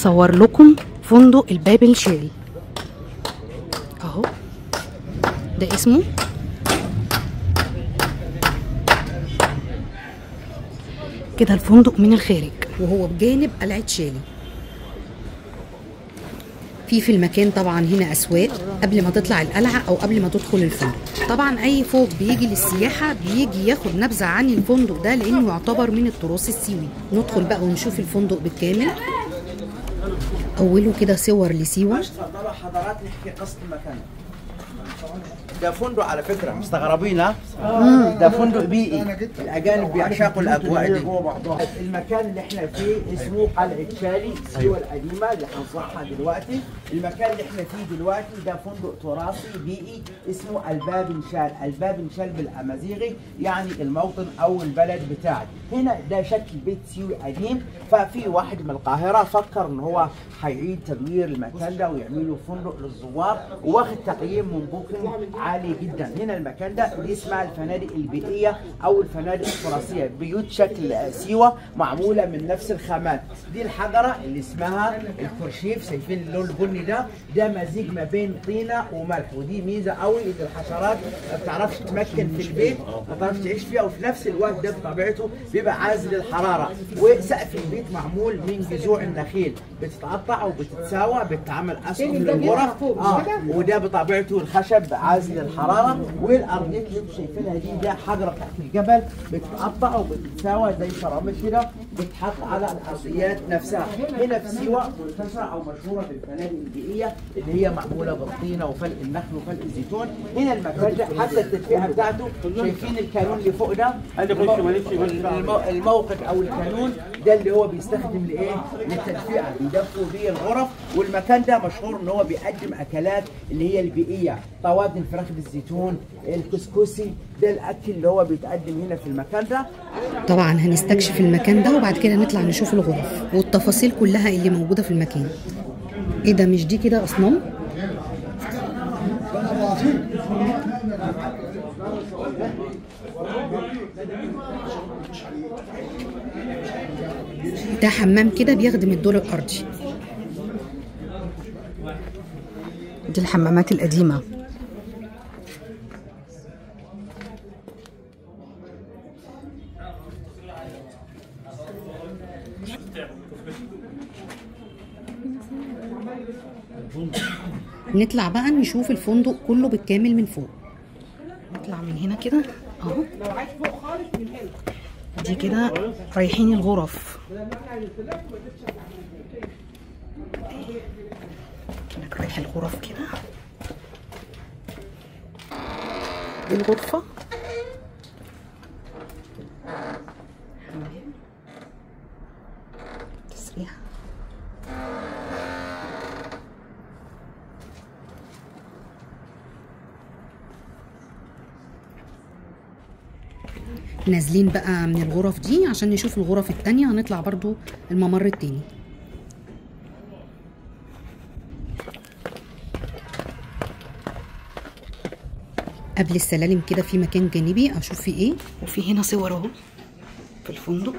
هصور لكم فندق الباب الشالي اهو، ده اسمه. كده الفندق من الخارج وهو بجانب قلعة شالي. في المكان طبعا هنا اسواق قبل ما تطلع القلعه او قبل ما تدخل الفندق. طبعا اي فوق بيجي للسياحه بيجي ياخد نبذه عن الفندق ده لانه يعتبر من التراث السيوي. ندخل بقى ونشوف الفندق بالكامل. اوله كده صور لسيوه. تفضلوا حضرات نحكي قصه المكان. ده فندق على فكره مستغربين ها؟ ده فندق بيئي، الاجانب بيعشقوا الاجواء دي. المكان اللي احنا فيه اسمه قلعه شالي سيوه القديمه اللي هنصحها دلوقتي. المكان اللي احنا فيه دلوقتي ده فندق تراثي بيئي اسمه الباب نشال، الباب نشال بالامازيغي يعني الموطن او البلد بتاعي. هنا ده شكل بيت سيوي قديم، ففي واحد من القاهره فكر ان هو هيعيد تدوير المكان ده ويعمل له فندق للزوار، واخد تقييم من بوكينج عالي جدا. هنا المكان ده دي اسمها الفنادق البيئيه او الفنادق التراثيه، بيوت شكل سيوه معموله من نفس الخامات. دي الحجره اللي اسمها الكرشيف، شايفين اللون البني ده؟ ده مزيج ما بين طينه وملح، ودي ميزه قوي ان الحشرات ما بتعرفش تمكن في البيت، ما بتعرفش تعيش فيها، وفي نفس الوقت ده بطبيعته بيبقى عازل للحراره. وسقف البيت معمول من جذوع النخيل، بتتقطع وبتتساوى، بتتعمل اسهم للغرف. وده بطبيعته الخشب عازل للحراره. والارضيات اللي انتم شايفينها دي ده حجره تحت الجبل، بتتقطع وبتتساوى زي سيراميك كده، بتتحط على الارضيات نفسها. هنا في سيوه منتشره او مشهوره بالفنادق البيئيه اللي هي معموله بالطينه وفلق النخل وفلق الزيتون. هنا المكان ده حتى التدفئه بتاعته، شايفين الكانون اللي فوق ده؟ الموقد او الكانون ده اللي هو بيستخدم لايه؟ للتدفئه، بيدفوا بيه الغرف. والمكان ده مشهور ان هو بيقدم اكلات اللي هي البيئيه، طواجن فراخ بالزيتون، الكسكسي، ده الاكل اللي هو بيتقدم هنا في المكان ده. طبعا هنستكشف المكان ده وبعد كده نطلع نشوف الغرف والتفاصيل كلها اللي موجوده في المكان. ايه ده؟ مش دي كده اصنام؟ ده حمام كده بيخدم الدور الارضي. دي الحمامات القديمه. نطلع بقى نشوف الفندق كله بالكامل من فوق. نطلع من هنا كده اهو. دي كده رايحين الغرف. كده رايح الغرف كده. دي الغرفة. تسريح. نازلين بقى من الغرف دي عشان نشوف الغرف التانية. هنطلع برضو الممر التاني. قبل السلالم كده في مكان جانبي اشوف فيه ايه. وفي هنا صور اهو في الفندق.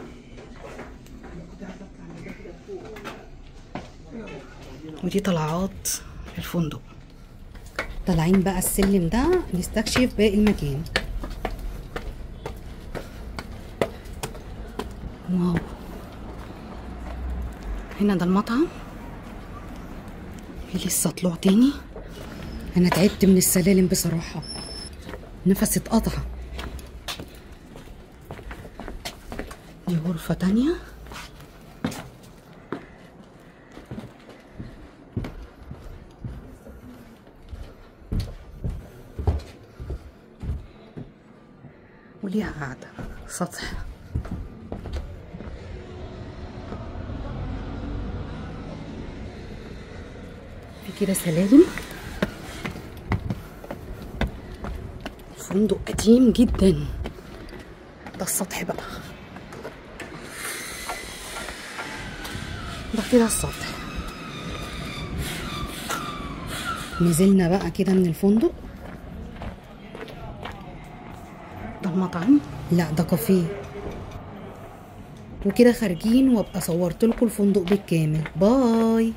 ودي طلعات الفندق. طالعين بقى السلم ده نستكشف باقي المكان. واو، هنا ده المطعم. في لسه طلوع تاني. انا تعبت من السلالم بصراحة، نفسي اتقطع. دي غرفة تانية. وليها قاعدة سطح. في كده سلالم. فندق قديم جدا. ده السطح بقى. ده كده السطح. نزلنا بقى كده من الفندق. ده المطعم. لا ده كافيه. وكده خارجين وابقى صورت لكم الفندق بالكامل. باي.